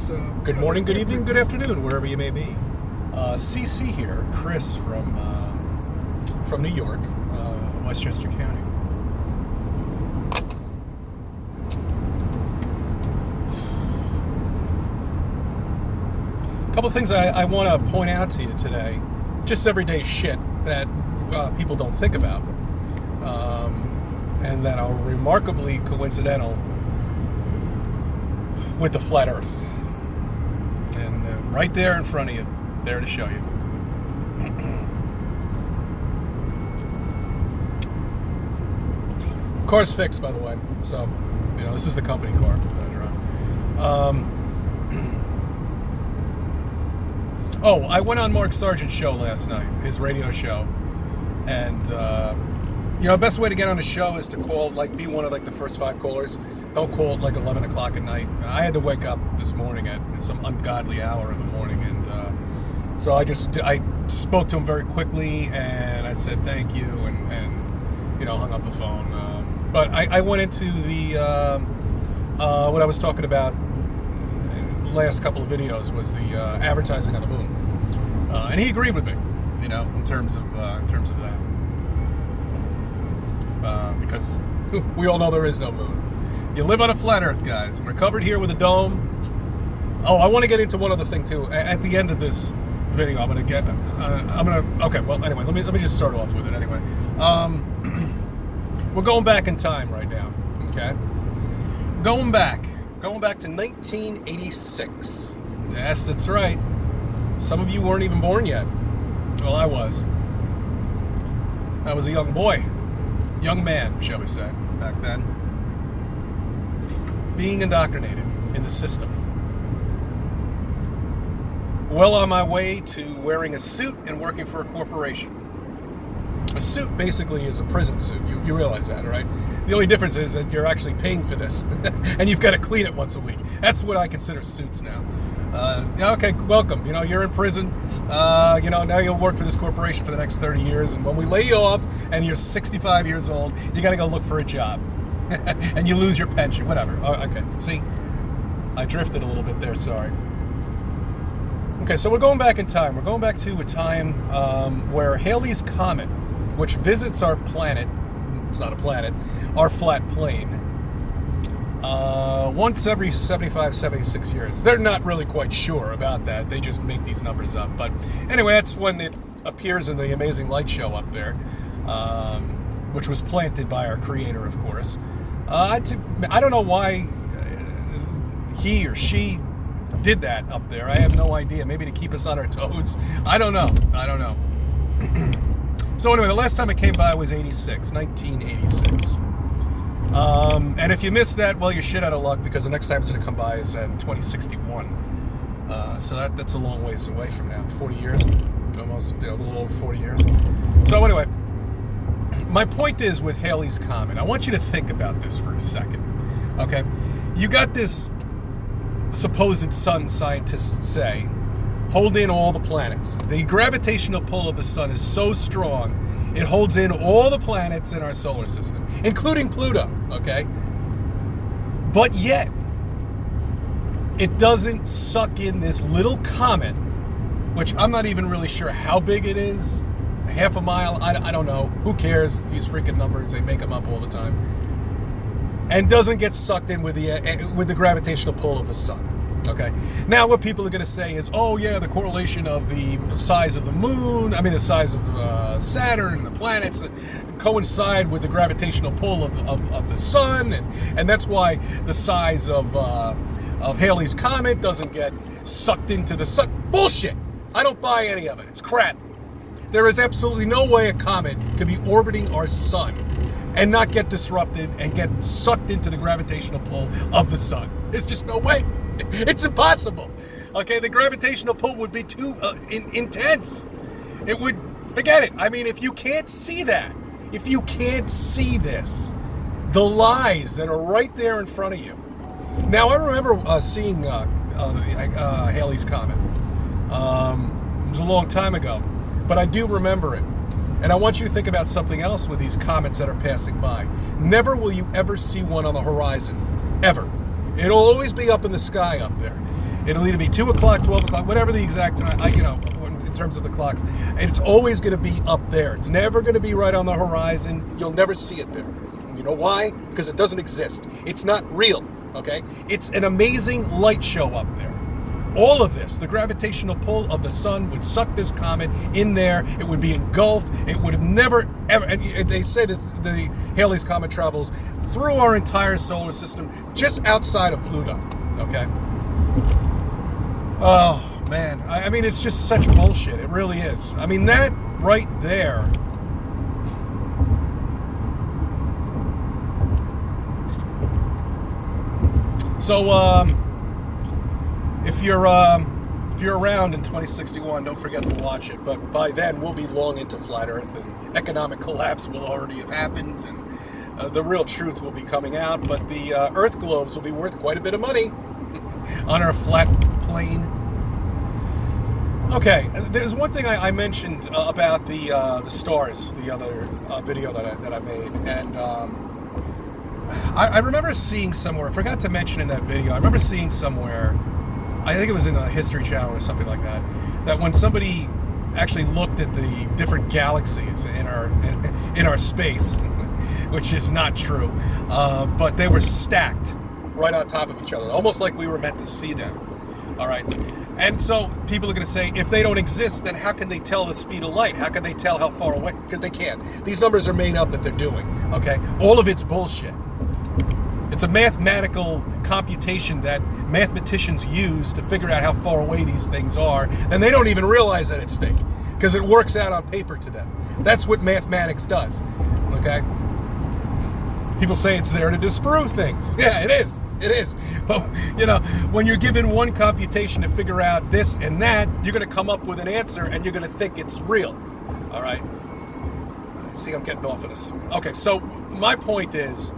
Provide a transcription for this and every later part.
Good morning, good evening, good afternoon, wherever you may be. CC here, Chris from New York, Westchester County. A couple things I want to point out to you today, just everyday shit that people don't think about, and that are remarkably coincidental with the flat Earth. And right there in front of you, there to show you. Car's fixed, by the way. So, this is the company car that I drive. I went on Mark Sargent's show last night, his radio show. And, the best way to get on the show is to call, be one of, the first 5 callers. Don't call at, 11 o'clock at night. I had to wake up this morning at some ungodly hour of the morning. And so I spoke to him very quickly, and I said thank you, and hung up the phone. But I went into the, what I was talking about in the last couple of videos was the advertising on the moon. And he agreed with me, in terms of that. Because we all know there is no moon. You live on a flat Earth, guys. We're covered here with a dome. I want to get into one other thing too. At the end of this video, okay. Well, anyway, let me just start off with it. Anyway, we're going back in time right now. Okay, going back to 1986. Yes, that's right. Some of you weren't even born yet. Well, I was. I was a young boy. Young man, shall we say, back then, being indoctrinated in the system. Well on my way to wearing a suit and working for a corporation. A suit basically is a prison suit. You realize that, right? The only difference is that you're actually paying for this, and you've got to clean it once a week. That's what I consider suits now. Okay, welcome. You're in prison. Now you'll work for this corporation for the next 30 years. And when we lay you off and you're 65 years old, you got to go look for a job. And you lose your pension, whatever. Okay, see, I drifted a little bit there, sorry. Okay, so we're going back in time. We're going back to a time where Halley's Comet, which visits our planet, it's not a planet, our flat plane, once every 75, 76 years. They're not really quite sure about that. They just make these numbers up. But anyway, that's when it appears in the Amazing Light show up there, which was planted by our creator, of course. I don't know why he or she did that up there. I have no idea. Maybe to keep us on our toes. I don't know. So anyway, the last time it came by was 1986. And if you missed that, well, you're shit out of luck, because the next time it's going to come by is in 2061. So that's a long ways away from now. 40 years, almost, a little over 40 years. So anyway, my point is with Halley's Comet, I want you to think about this for a second. Okay, you got this supposed sun, scientists say, hold in all the planets. The gravitational pull of the sun is so strong, it holds in all the planets in our solar system, including Pluto, okay? But yet, it doesn't suck in this little comet, which I'm not even really sure how big it is. Half a mile, I don't know. Who cares? These freaking numbers, they make them up all the time. And doesn't get sucked in with the gravitational pull of the sun. Okay. Now, what people are going to say is, the correlation of the size of the moon, the size of Saturn and the planets coincide with the gravitational pull of the sun, and that's why the size of Halley's Comet doesn't get sucked into the sun. Bullshit! I don't buy any of it. It's crap. There is absolutely no way a comet could be orbiting our sun and not get disrupted and get sucked into the gravitational pull of the sun. There's just no way. It's impossible. Okay, the gravitational pull would be too intense. It would, forget it. If you can't see that, if you can't see this, the lies that are right there in front of you. Now, I remember seeing Halley's Comet. It was a long time ago, but I do remember it. And I want you to think about something else with these comets that are passing by. Never will you ever see one on the horizon. Ever. It'll always be up in the sky up there. It'll either be 2 o'clock, 12 o'clock, whatever the exact time, in terms of the clocks. It's always going to be up there. It's never going to be right on the horizon. You'll never see it there. You know why? Because it doesn't exist. It's not real, okay? It's an amazing light show up there. All of this, the gravitational pull of the sun would suck this comet in there. It would be engulfed. It would have never, ever, and they say that the Halley's Comet travels through our entire solar system, just outside of Pluto, okay? Oh, man. I mean, it's just such bullshit. It really is. I mean, that right there. So, if you're around in 2061, don't forget to watch it. But by then, we'll be long into flat Earth, and economic collapse will already have happened, and the real truth will be coming out. But the Earth globes will be worth quite a bit of money on our flat plane. Okay, there's one thing I mentioned about the stars, the other video that I made, and I remember seeing somewhere, I forgot to mention in that video, I remember seeing somewhere, I think it was in a History Channel or something like that, that when somebody actually looked at the different galaxies in our space, which is not true, but they were stacked right on top of each other, almost like we were meant to see them. All right. And so people are going to say, if they don't exist, then how can they tell the speed of light? How can they tell how far away? Because they can't. These numbers are made up that they're doing. Okay. All of it's bullshit. It's a mathematical computation that mathematicians use to figure out how far away these things are, and they don't even realize that it's fake because it works out on paper to them. That's what mathematics does. Okay. People say it's there to disprove things. Yeah, it is. It is. But, when you're given one computation to figure out this and that, you're going to come up with an answer and you're going to think it's real. All right? See, I'm getting off of this. Okay, so my point is,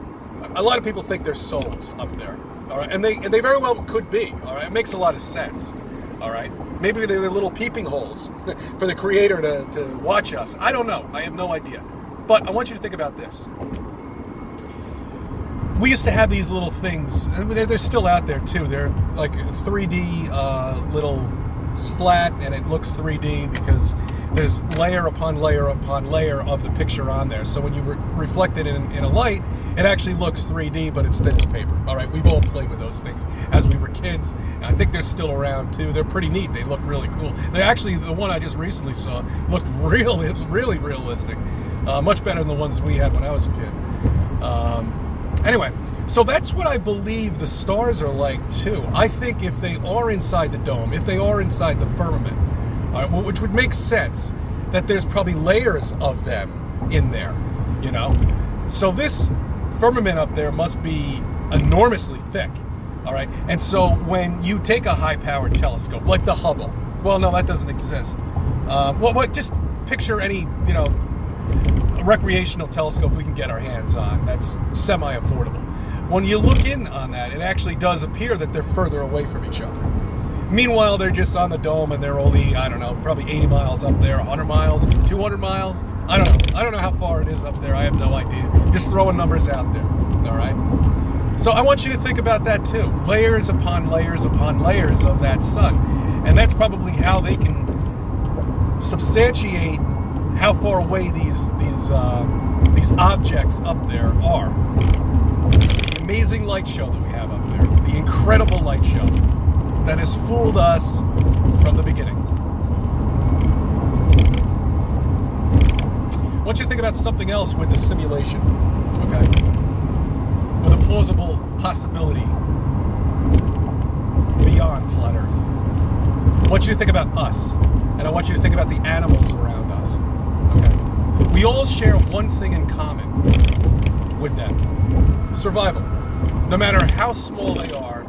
a lot of people think there's souls up there. All right? And they very well could be. All right? It makes a lot of sense. All right? Maybe they're little peeping holes for the Creator to watch us. I don't know. I have no idea. But I want you to think about this. We used to have these little things, and they're still out there too. They're like 3D little, it's flat and it looks 3D because there's layer upon layer upon layer of the picture on there. So when you reflect it in a light, it actually looks 3D, but it's thin as paper. All right, we've all played with those things as we were kids. And I think they're still around too. They're pretty neat. They look really cool. They actually, the one I just recently saw looked really, really realistic. Much better than the ones we had when I was a kid. Anyway, so that's what I believe the stars are like too. I think if they are inside the dome, if they are inside the firmament, which would make sense, that there's probably layers of them in there, So this firmament up there must be enormously thick, all right? And so when you take a high-powered telescope, like the Hubble, well, no, that doesn't exist. Just picture any, a recreational telescope we can get our hands on that's semi-affordable. When you look in on that, it actually does appear that they're further away from each other. Meanwhile, they're just on the dome and they're only, I don't know, probably 80 miles up there, 100 miles, 200 miles. I don't know. I don't know how far it is up there. I have no idea. Just throwing numbers out there. All right? So I want you to think about that too. Layers upon layers upon layers of that sun. And that's probably how they can substantiate how far away these objects up there are. The amazing light show that we have up there, the incredible light show that has fooled us from the beginning. I want you to think about something else with the simulation, okay? With a plausible possibility beyond flat Earth. I want you to think about us, and I want you to think about the animals around us. Okay. We all share one thing in common with them. Survival. No matter how small they are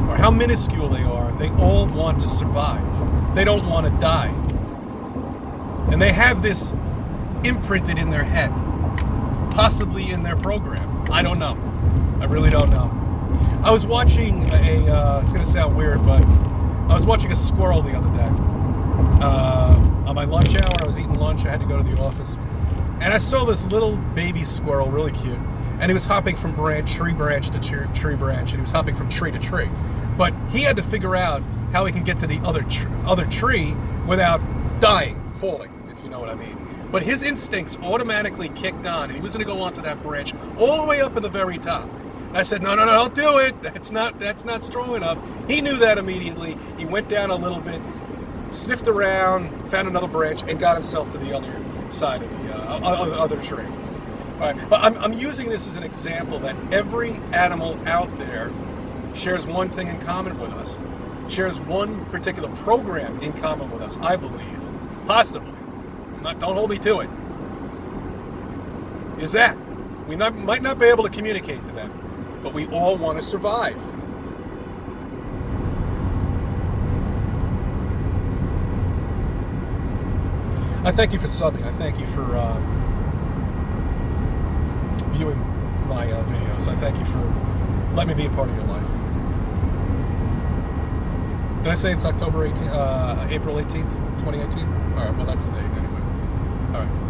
or how minuscule they are, they all want to survive. They don't want to die. And they have this imprinted in their head, possibly in their program. I don't know. I really don't know. I was watching it's going to sound weird, but I was watching a squirrel the other day. On my lunch hour, I was eating lunch. I had to go to the office. And I saw this little baby squirrel, really cute. and he was hopping from tree branch to tree branch, and he was hopping from tree to tree. But he had to figure out how he can get to the other tree without dying, falling, if you know what I mean. But his instincts automatically kicked on, and he was going to go onto that branch all the way up in the very top. And I said, no, don't do it. That's not strong enough. He knew that immediately. He went down a little bit, sniffed around, found another branch, and got himself to the other side of the other tree. All right. But I'm using this as an example that every animal out there shares one thing in common with us, shares one particular program in common with us, I believe, possibly. Don't hold me to it. Is that we might not be able to communicate to them, but we all want to survive. I thank you for subbing. I thank you for viewing my videos. I thank you for letting me be a part of your life. Did I say it's April 18th, 2018? All right, well, that's the date anyway. All right.